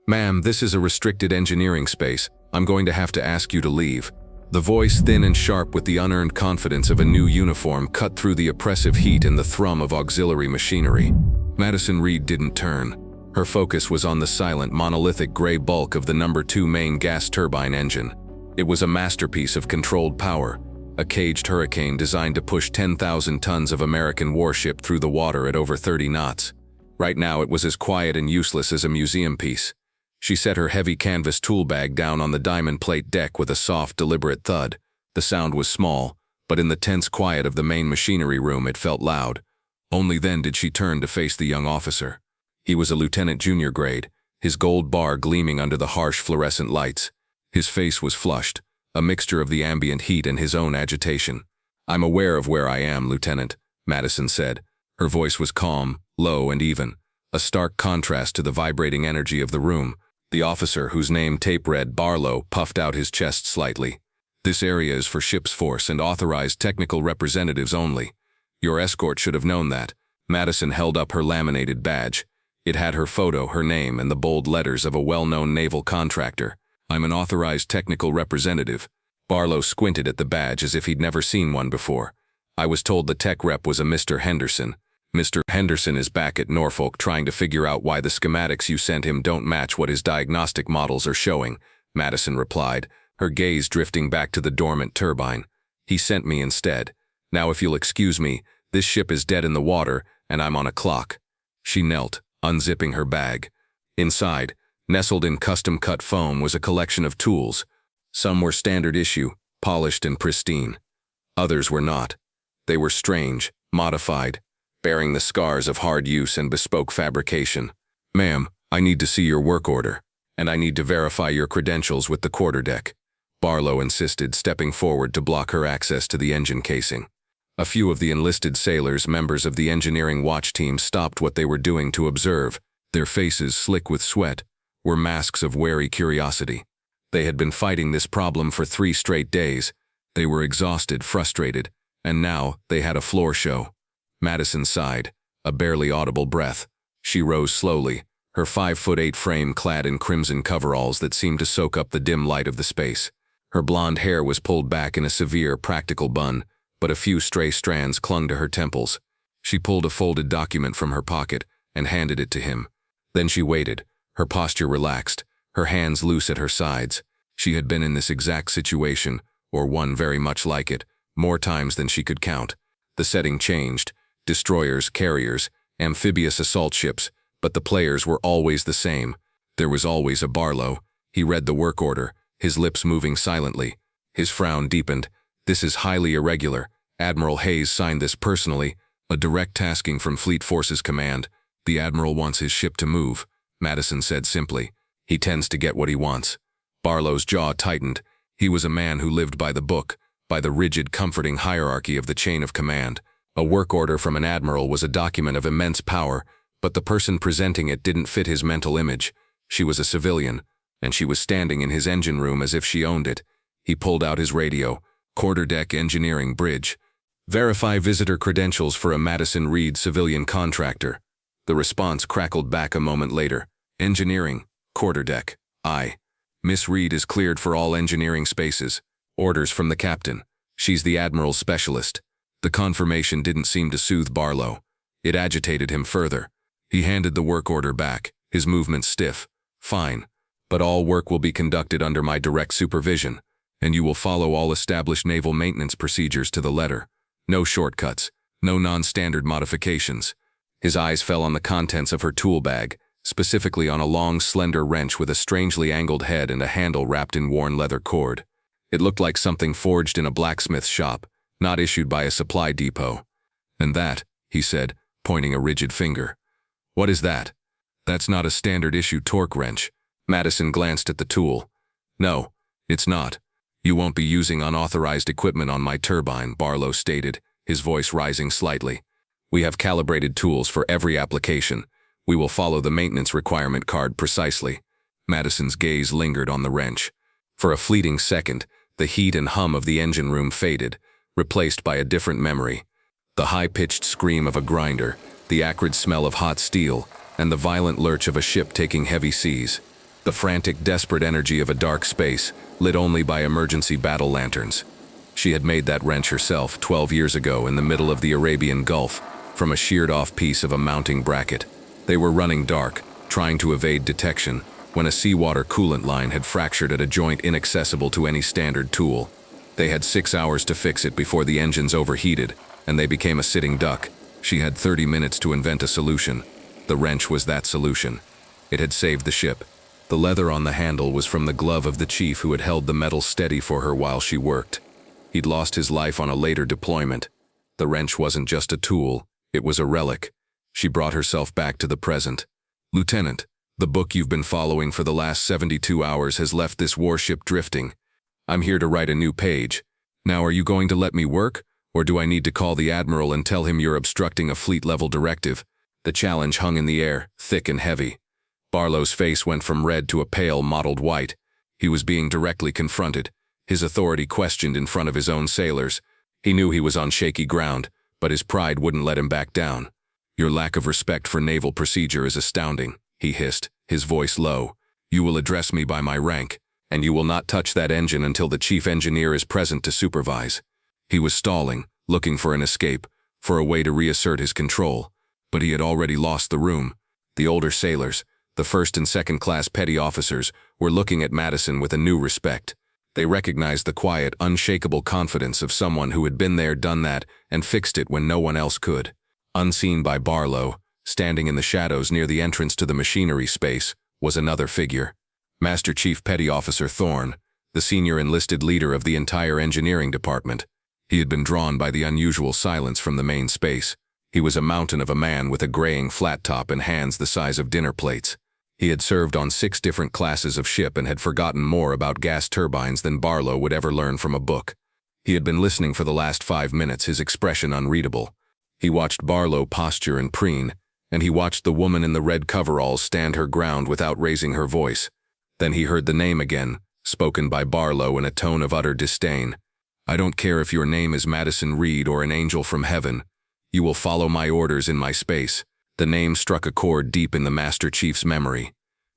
"Ma'am, this is a restricted engineering space. I'm going to have to ask you to leave." The voice, thin and sharp with the unearned confidence of a new uniform, cut through the oppressive heat and the thrum of auxiliary machinery. Madison Reed didn't turn. Her focus was on the silent, monolithic gray bulk of the No. 2 main gas turbine engine. It was a masterpiece of controlled power, a caged hurricane designed to push 10,000 tons of American warship through the water at over 30 knots. Right now it was as quiet and useless as a museum piece. She set her heavy canvas tool bag down on the diamond plate deck with a soft, deliberate thud. The sound was small, but in the tense quiet of the main machinery room it felt loud. Only then did she turn to face the young officer. He was a lieutenant junior grade, his gold bar gleaming under the harsh fluorescent lights. His face was flushed, a mixture of the ambient heat and his own agitation. "I'm aware of where I am, Lieutenant," Madison said. Her voice was calm, low, and even, a stark contrast to the vibrating energy of the room. The officer, whose name tape read Barlow, puffed out his chest slightly. "This area is for ship's force and authorized technical representatives only. Your escort should have known that." Madison held up her laminated badge. It had her photo, her name, and the bold letters of a well-known naval contractor. "I'm an authorized technical representative." Barlow squinted at the badge as if he'd never seen one before. "I was told the tech rep was a Mr. Henderson. Mr. Henderson is back at Norfolk trying to figure out why the schematics you sent him don't match what his diagnostic models are showing," Madison replied, her gaze drifting back to the dormant turbine. "He sent me instead. Now if you'll excuse me, this ship is dead in the water, and I'm on a clock." She knelt, unzipping her bag. Inside, nestled in custom-cut foam, was a collection of tools. Some were standard issue, polished and pristine. Others were not. They were strange, modified, bearing the scars of hard use and bespoke fabrication. "Ma'am, I need to see your work order, and I need to verify your credentials with the quarterdeck," Barlow insisted, stepping forward to block her access to the engine casing. A few of the enlisted sailors, members of the engineering watch team, stopped what they were doing to observe. Their faces, slick with sweat, were masks of wary curiosity. They had been fighting this problem for 3 straight days. They were exhausted, frustrated, and now they had a floor show. Madison sighed, a barely audible breath. She rose slowly, her 5'8" frame clad in crimson coveralls that seemed to soak up the dim light of the space. Her blonde hair was pulled back in a severe, practical bun, but a few stray strands clung to her temples. She pulled a folded document from her pocket and handed it to him. Then she waited, her posture relaxed, her hands loose at her sides. She had been in this exact situation, or one very much like it, more times than she could count. The setting changed. Destroyers, carriers, amphibious assault ships, but the players were always the same. There was always a Barlow. He read the work order, his lips moving silently. His frown deepened. "This is highly irregular. Admiral Hayes signed this personally, a direct tasking from Fleet Forces Command. The Admiral wants his ship to move," Madison said simply. "He tends to get what he wants." Barlow's jaw tightened. He was a man who lived by the book, by the rigid, comforting hierarchy of the chain of command. A work order from an admiral was a document of immense power, but the person presenting it didn't fit his mental image. She was a civilian, and she was standing in his engine room as if she owned it. He pulled out his radio. "Quarterdeck engineering bridge. Verify visitor credentials for a Madison Reed civilian contractor." The response crackled back a moment later. "Engineering, quarterdeck, aye. Miss Reed is cleared for all engineering spaces. Orders from the captain. She's the Admiral's specialist." The confirmation didn't seem to soothe Barlow. It agitated him further. He handed the work order back, his movements stiff. "Fine, but all work will be conducted under my direct supervision, and you will follow all established naval maintenance procedures to the letter. No shortcuts, no non-standard modifications." His eyes fell on the contents of her tool bag, specifically on a long, slender wrench with a strangely angled head and a handle wrapped in worn leather cord. It looked like something forged in a blacksmith's shop, not issued by a supply depot. "And that," he said, pointing a rigid finger. "What is that?" "That's not a standard issue torque wrench." Madison glanced at the tool. "No, it's not. You won't be using unauthorized equipment on my turbine," Barlow stated, his voice rising slightly. "We have calibrated tools for every application. We will follow the maintenance requirement card precisely." Madison's gaze lingered on the wrench. For a fleeting second, the heat and hum of the engine room faded, replaced by a different memory. The high-pitched scream of a grinder, the acrid smell of hot steel, and the violent lurch of a ship taking heavy seas. the frantic, desperate energy of a dark space, lit only by emergency battle lanterns. She had made that wrench herself 12 years ago in the middle of the Arabian Gulf, from a sheared-off piece of a mounting bracket. They were running dark, trying to evade detection, when a seawater coolant line had fractured at a joint inaccessible to any standard tool. They had 6 hours to fix it before the engines overheated, and they became a sitting duck. She had 30 minutes to invent a solution. The wrench was that solution. It had saved the ship. The leather on the handle was from the glove of the chief who had held the metal steady for her while she worked. He'd lost his life on a later deployment. The wrench wasn't just a tool, it was a relic. She brought herself back to the present. "Lieutenant, the book you've been following for the last 72 hours has left this warship drifting. I'm here to write a new page. Now, are you going to let me work, or do I need to call the Admiral and tell him you're obstructing a fleet-level directive?" The challenge hung in the air, thick and heavy. Barlow's face went from red to a pale, mottled white. He was being directly confronted, his authority questioned in front of his own sailors. He knew he was on shaky ground, but his pride wouldn't let him back down. "Your lack of respect for naval procedure is astounding," he hissed, his voice low. "You will address me by my rank, and you will not touch that engine until the chief engineer is present to supervise." He was stalling, looking for an escape, for a way to reassert his control. But he had already lost the room. The older sailors, the first and second-class petty officers, were looking at Madison with a new respect. They recognized the quiet, unshakable confidence of someone who had been there, done that, and fixed it when no one else could. Unseen by Barlow, standing in the shadows near the entrance to the machinery space, was another figure. Master Chief Petty Officer Thorne, the senior enlisted leader of the entire engineering department. He had been drawn by the unusual silence from the main space. He was a mountain of a man with a graying flat top and hands the size of dinner plates. He had served on 6 different classes of ship and had forgotten more about gas turbines than Barlow would ever learn from a book. He had been listening for the last 5 minutes, his expression unreadable. He watched Barlow posture and preen, and he watched the woman in the red coveralls stand her ground without raising her voice. Then he heard the name again, spoken by Barlow in a tone of utter disdain. "I don't care if your name is Madison Reed or an angel from heaven. You will follow my orders in my space." The name struck a chord deep in the Master Chief's memory.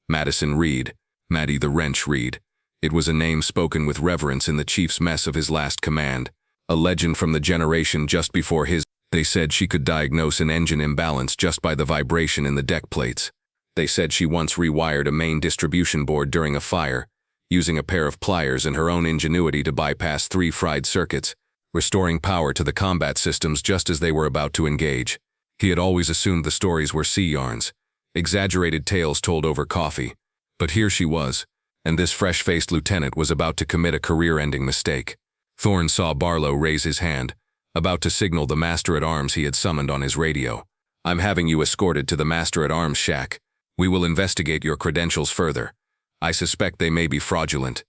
Madison Reed, Maddie the Wrench Reed. It was a name spoken with reverence in the chief's mess of his last command. A legend from the generation just before his. They said she could diagnose an engine imbalance just by the vibration in the deck plates. They said she once rewired a main distribution board during a fire, using a pair of pliers and her own ingenuity to bypass 3 fried circuits, restoring power to the combat systems just as they were about to engage. He had always assumed the stories were sea yarns, exaggerated tales told over coffee. But here she was, and this fresh-faced lieutenant was about to commit a career-ending mistake. Thorne saw Barlow raise his hand, about to signal the master-at-arms he had summoned on his radio. "I'm having you escorted to the master-at-arms shack. We will investigate your credentials further. I suspect they may be fraudulent."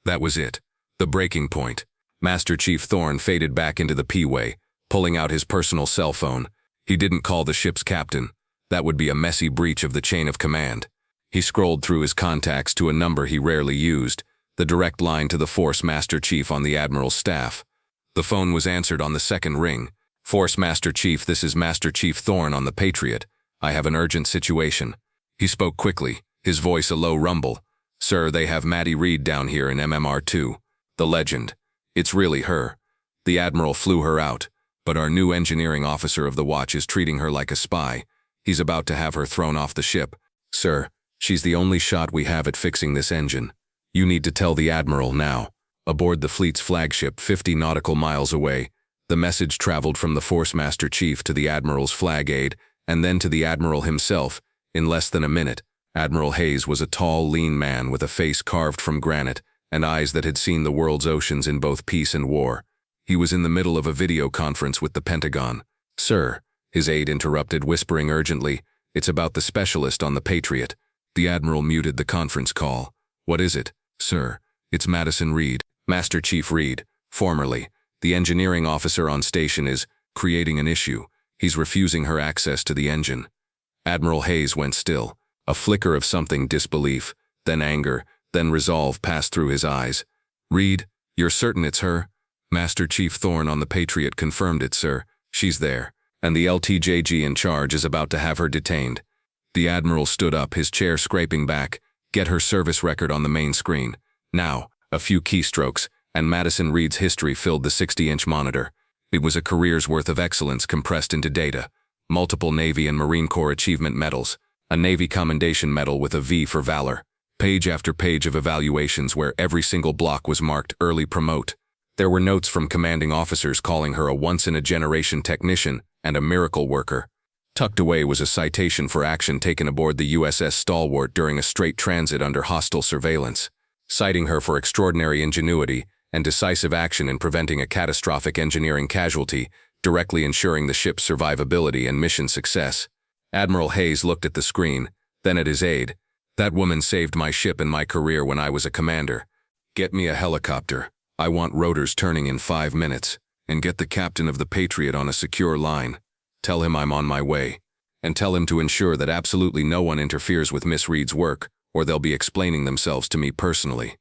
That was it, the breaking point. Master Chief Thorne faded back into the P-way, pulling out his personal cell phone. He didn't call the ship's captain. That would be a messy breach of the chain of command. He scrolled through his contacts to a number he rarely used, the direct line to the Force Master Chief on the Admiral's staff. The phone was answered on the second ring. "Force Master Chief, this is Master Chief Thorne on the Patriot. I have an urgent situation." He spoke quickly, his voice a low rumble. "Sir, they have Maddie Reed down here in MMR2. The legend. It's really her. The Admiral flew her out, but our new engineering officer of the watch is treating her like a spy. He's about to have her thrown off the ship. Sir, she's the only shot we have at fixing this engine. You need to tell the Admiral now." Aboard the fleet's flagship 50 nautical miles away, the message traveled from the Force Master Chief to the Admiral's flag aide, and then to the Admiral himself, in less than a minute. Admiral Hayes was a tall, lean man with a face carved from granite and eyes that had seen the world's oceans in both peace and war. He was in the middle of a video conference with the Pentagon. "Sir," his aide interrupted, whispering urgently, "it's about the specialist on the Patriot." The Admiral muted the conference call. "What is it?" "Sir, it's Madison Reed. Master Chief Reed, formerly. The engineering officer on station is creating an issue. He's refusing her access to the engine." Admiral Hayes went still. A flicker of something, disbelief, then anger, then resolve passed through his eyes. "Reed, you're certain it's her?" "Master Chief Thorne on the Patriot confirmed it, sir. She's there, and the LTJG in charge is about to have her detained." The Admiral stood up, his chair scraping back, Get her service record on the main screen. Now, a few keystrokes, and Madison Reed's history filled the 60-inch monitor. It was a career's worth of excellence compressed into data. Multiple Navy and Marine Corps achievement medals, a Navy Commendation Medal with a V for Valor, page after page of evaluations where every single block was marked early promote. There were notes from commanding officers calling her a once-in-a-generation technician and a miracle worker. Tucked away was a citation for action taken aboard the USS Stalwart during a straight transit under hostile surveillance, citing her for extraordinary ingenuity and decisive action in preventing a catastrophic engineering casualty, directly ensuring the ship's survivability and mission success. Admiral Hayes looked at the screen, then at his aide. That woman saved my ship and my career when I was a commander. Get me a helicopter. I want rotors turning in 5 minutes, and get the captain of the Patriot on a secure line. Tell him I'm on my way, and tell him to ensure that absolutely no one interferes with Miss Reed's work, or they'll be explaining themselves to me personally.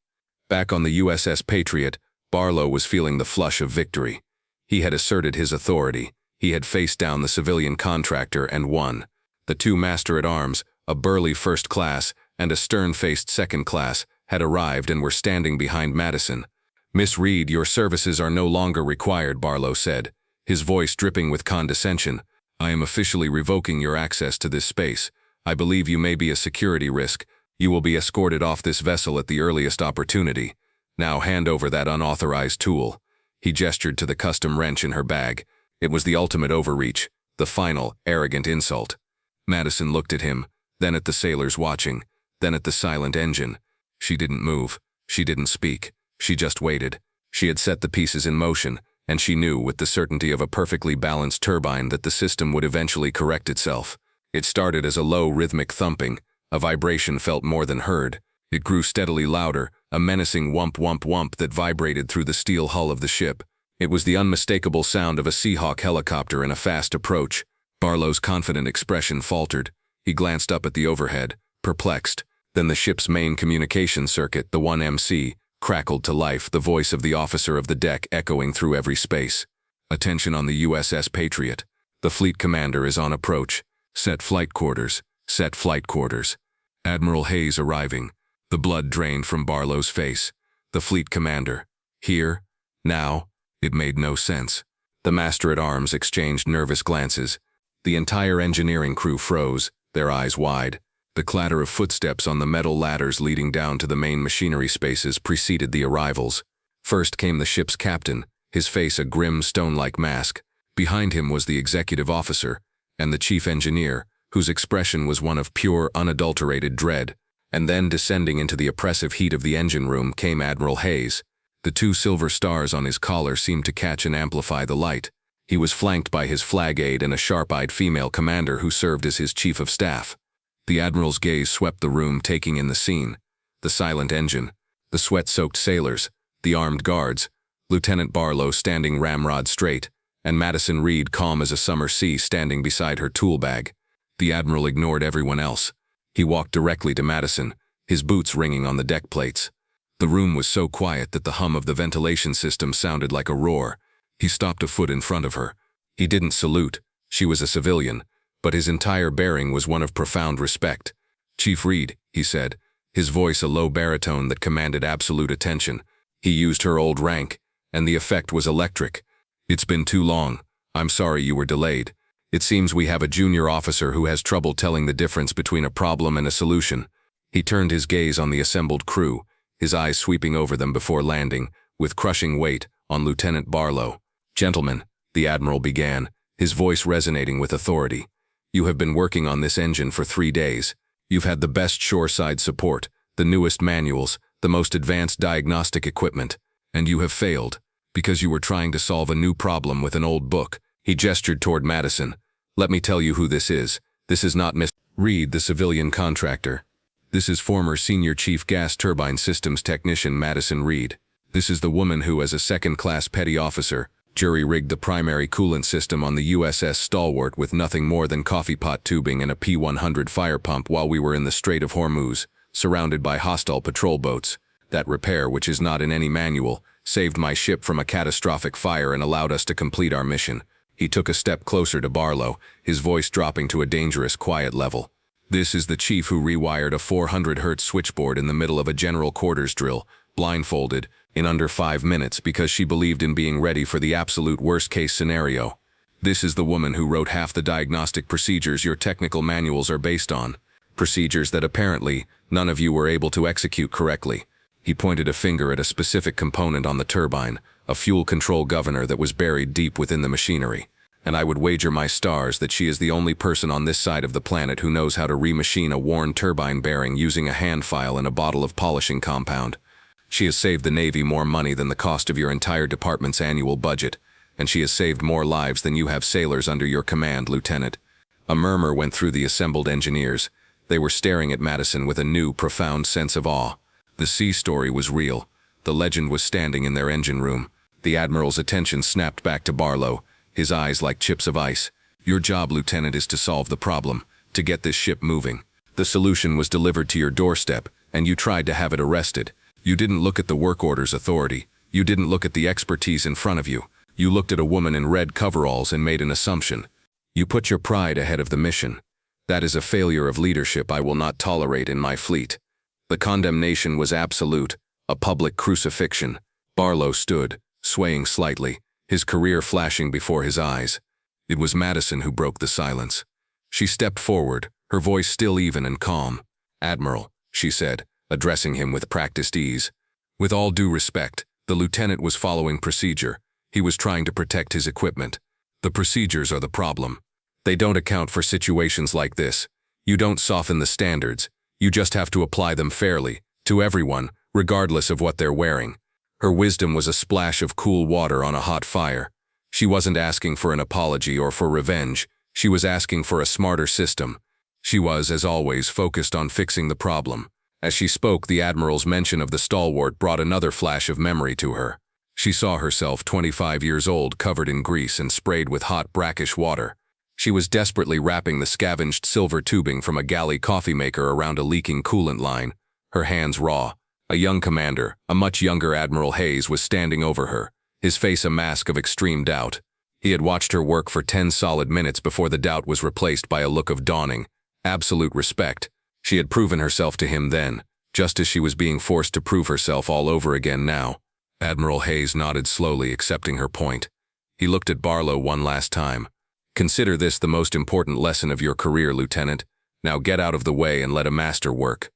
Back on the USS Patriot, Barlow was feeling the flush of victory. He had asserted his authority. He had faced down the civilian contractor and won. The two master-at-arms, a burly first class and a stern-faced second class, had arrived and were standing behind Madison. Miss Reed, your services are no longer required, Barlow said, his voice dripping with condescension. I am officially revoking your access to this space. I believe you may be a security risk. You will be escorted off this vessel at the earliest opportunity. Now hand over that unauthorized tool. He gestured to the custom wrench in her bag. It was the ultimate overreach, the final, arrogant insult. Madison looked at him, then at the sailors watching, then at the silent engine. She didn't move. She didn't speak. She just waited. She had set the pieces in motion, and she knew with the certainty of a perfectly balanced turbine that the system would eventually correct itself. It started as a low, rhythmic thumping. A vibration felt more than heard. It grew steadily louder, a menacing whump-whump-whump that vibrated through the steel hull of the ship. It was the unmistakable sound of a Seahawk helicopter in a fast approach. Barlow's confident expression faltered. He glanced up at the overhead, perplexed. Then the ship's main communication circuit, the 1MC, crackled to life, the voice of the officer of the deck echoing through every space. Attention on the USS Patriot. The fleet commander is on approach. Set flight quarters. Set flight quarters. Admiral Hayes arriving. The blood drained from Barlow's face. The fleet commander. Here? Now? It made no sense. The master-at-arms exchanged nervous glances. The entire engineering crew froze, their eyes wide. The clatter of footsteps on the metal ladders leading down to the main machinery spaces preceded the arrivals. First came the ship's captain, his face a grim stone-like mask. Behind him was the executive officer, and the chief engineer, whose expression was one of pure, unadulterated dread. And then, descending into the oppressive heat of the engine room, came Admiral Hayes. The 2 silver stars on his collar seemed to catch and amplify the light. He was flanked by his flag aide and a sharp-eyed female commander who served as his chief of staff. The Admiral's gaze swept the room, taking in the scene. The silent engine, the sweat-soaked sailors, the armed guards, Lieutenant Barlow standing ramrod straight, and Madison Reed calm as a summer sea standing beside her tool bag. The Admiral ignored everyone else. He walked directly to Madison, his boots ringing on the deck plates. The room was so quiet that the hum of the ventilation system sounded like a roar. He stopped a foot in front of her. He didn't salute. She was a civilian, but his entire bearing was one of profound respect. "Chief Reed," he said, his voice a low baritone that commanded absolute attention. He used her old rank, and the effect was electric. "It's been too long. I'm sorry you were delayed. It seems we have a junior officer who has trouble telling the difference between a problem and a solution." He turned his gaze on the assembled crew, his eyes sweeping over them before landing, with crushing weight, on Lieutenant Barlow. "Gentlemen," the Admiral began, his voice resonating with authority. "You have been working on this engine for 3 days. You've had the best shoreside support, the newest manuals, the most advanced diagnostic equipment, and you have failed, because you were trying to solve a new problem with an old book." He gestured toward Madison. "Let me tell you who this is. This is not Miss Reed, the civilian contractor. This is former Senior Chief Gas Turbine Systems Technician Madison Reed. This is the woman who, as a second-class petty officer, jury-rigged the primary coolant system on the USS Stalwart with nothing more than coffee pot tubing and a P-100 fire pump while we were in the Strait of Hormuz, surrounded by hostile patrol boats. That repair, which is not in any manual, saved my ship from a catastrophic fire and allowed us to complete our mission." He took a step closer to Barlow, his voice dropping to a dangerous, quiet level. This is the chief who rewired a 400 Hz switchboard in the middle of a general quarters drill, blindfolded, in under 5 minutes because she believed in being ready for the absolute worst-case scenario. This is the woman who wrote half the diagnostic procedures your technical manuals are based on. Procedures that apparently none of you were able to execute correctly. He pointed a finger at a specific component on the turbine, a fuel control governor that was buried deep within the machinery. And I would wager my stars that she is the only person on this side of the planet who knows how to remachine a worn turbine bearing using a hand file and a bottle of polishing compound. She has saved the Navy more money than the cost of your entire department's annual budget, and she has saved more lives than you have sailors under your command, Lieutenant. A murmur went through the assembled engineers. They were staring at Madison with a new, profound sense of awe. The sea story was real. The legend was standing in their engine room. The Admiral's attention snapped back to Barlow, his eyes like chips of ice. Your job, Lieutenant, is to solve the problem, to get this ship moving. The solution was delivered to your doorstep, and you tried to have it arrested. You didn't look at the work order's authority. You didn't look at the expertise in front of you. You looked at a woman in red coveralls and made an assumption. You put your pride ahead of the mission. That is a failure of leadership I will not tolerate in my fleet. The condemnation was absolute, a public crucifixion. Barlow stood, swaying slightly, his career flashing before his eyes. It was Madison who broke the silence. She stepped forward, her voice still even and calm. "Admiral," she said, addressing him with practiced ease. With all due respect, the lieutenant was following procedure. He was trying to protect his equipment. The procedures are the problem. They don't account for situations like this. You don't soften the standards. You just have to apply them fairly, to everyone, regardless of what they're wearing. Her wisdom was a splash of cool water on a hot fire. She wasn't asking for an apology or for revenge. She was asking for a smarter system. She was, as always, focused on fixing the problem. As she spoke, the Admiral's mention of the stalwart brought another flash of memory to her. She saw herself 25 years old, covered in grease and sprayed with hot, brackish water. She was desperately wrapping the scavenged silver tubing from a galley coffee maker around a leaking coolant line, her hands raw. A young commander, a much younger Admiral Hayes, was standing over her, his face a mask of extreme doubt. He had watched her work for 10 solid minutes before the doubt was replaced by a look of dawning, absolute respect. She had proven herself to him then, just as she was being forced to prove herself all over again now. Admiral Hayes nodded slowly, accepting her point. He looked at Barlow one last time. "Consider this the most important lesson of your career, Lieutenant. Now get out of the way and let a master work."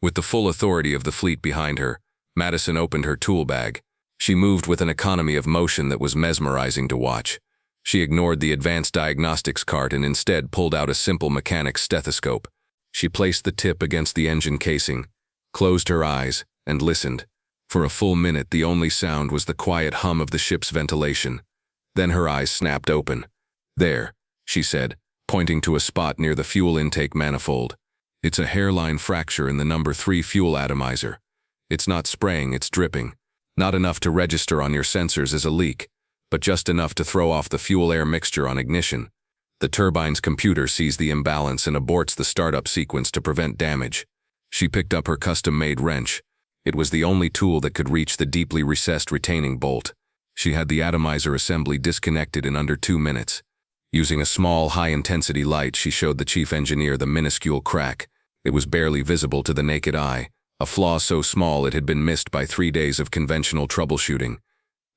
With the full authority of the fleet behind her, Madison opened her tool bag. She moved with an economy of motion that was mesmerizing to watch. She ignored the advanced diagnostics cart and instead pulled out a simple mechanic's stethoscope. She placed the tip against the engine casing, closed her eyes, and listened. For a full minute, the only sound was the quiet hum of the ship's ventilation. Then her eyes snapped open. "There," she said, pointing to a spot near the fuel intake manifold. "It's a hairline fracture in the number 3 fuel atomizer. It's not spraying, it's dripping. Not enough to register on your sensors as a leak, but just enough to throw off the fuel-air mixture on ignition. The turbine's computer sees the imbalance and aborts the startup sequence to prevent damage." She picked up her custom-made wrench. It was the only tool that could reach the deeply recessed retaining bolt. She had the atomizer assembly disconnected in under 2 minutes. Using a small, high-intensity light, she showed the chief engineer the minuscule crack. It was barely visible to the naked eye, a flaw so small it had been missed by 3 days of conventional troubleshooting.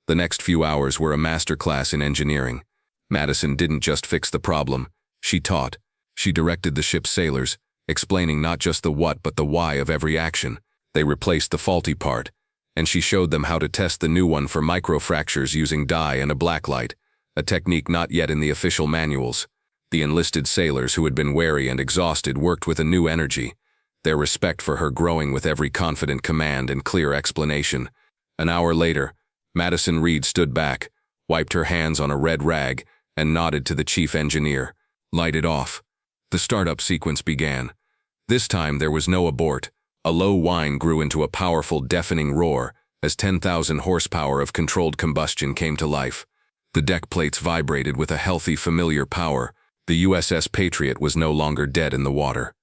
The next few hours were a masterclass in engineering. Madison didn't just fix the problem, she taught. She directed the ship's sailors, explaining not just the what but the why of every action. They replaced the faulty part, and she showed them how to test the new one for microfractures using dye and a blacklight, a technique not yet in the official manuals. The enlisted sailors, who had been wary and exhausted, worked with a new energy, their respect for her growing with every confident command and clear explanation. An hour later, Madison Reed stood back, wiped her hands on a red rag, and nodded to the chief engineer. "Light it off." The startup sequence began. This time there was no abort. A low whine grew into a powerful, deafening roar as 10,000 horsepower of controlled combustion came to life. The deck plates vibrated with a healthy, familiar power. The USS Patriot was no longer dead in the water.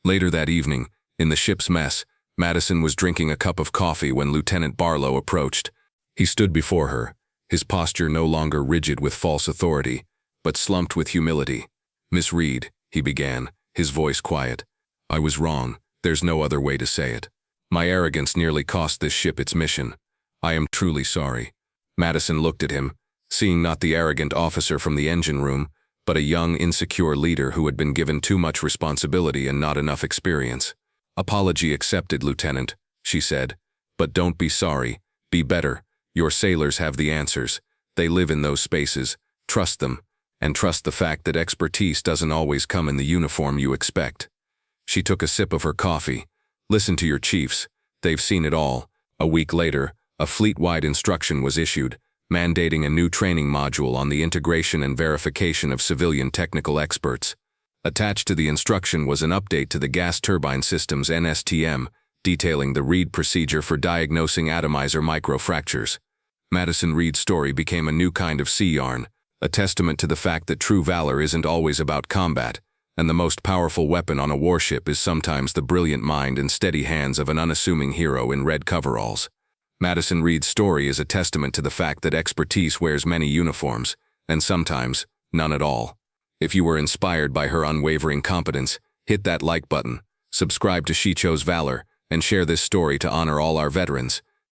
Later that evening, in the ship's mess, Madison was drinking a cup of coffee when Lieutenant Barlow approached. He stood before her, his posture no longer rigid with false authority, but slumped with humility. "Miss Reed," he began, his voice quiet, I was wrong. There's no other way to say it. My arrogance nearly cost this ship its mission. I am truly sorry." Madison looked at him, seeing not the arrogant officer from the engine room, but a young, insecure leader who had been given too much responsibility and not enough experience. "Apology accepted, Lieutenant," she said. "But don't be sorry. Be better. Your sailors have the answers. They live in those spaces. Trust them. And trust the fact that expertise doesn't always come in the uniform you expect." She took a sip of her coffee. "Listen to your chiefs. They've seen it all." A week later, a fleet-wide instruction was issued, mandating a new training module on the integration and verification of civilian technical experts. Attached to the instruction was an update to the gas turbine system's NSTM, detailing the Reed procedure for diagnosing atomizer microfractures. Madison Reed's story became a new kind of sea yarn, a testament to the fact that true valor isn't always about combat, and the most powerful weapon on a warship is sometimes the brilliant mind and steady hands of an unassuming hero in red coveralls. Madison Reed's story is a testament to the fact that expertise wears many uniforms, and sometimes, none at all. If you were inspired by her unwavering competence, hit that like button, subscribe to She Chose Valor, and share this story to honor all our veterans.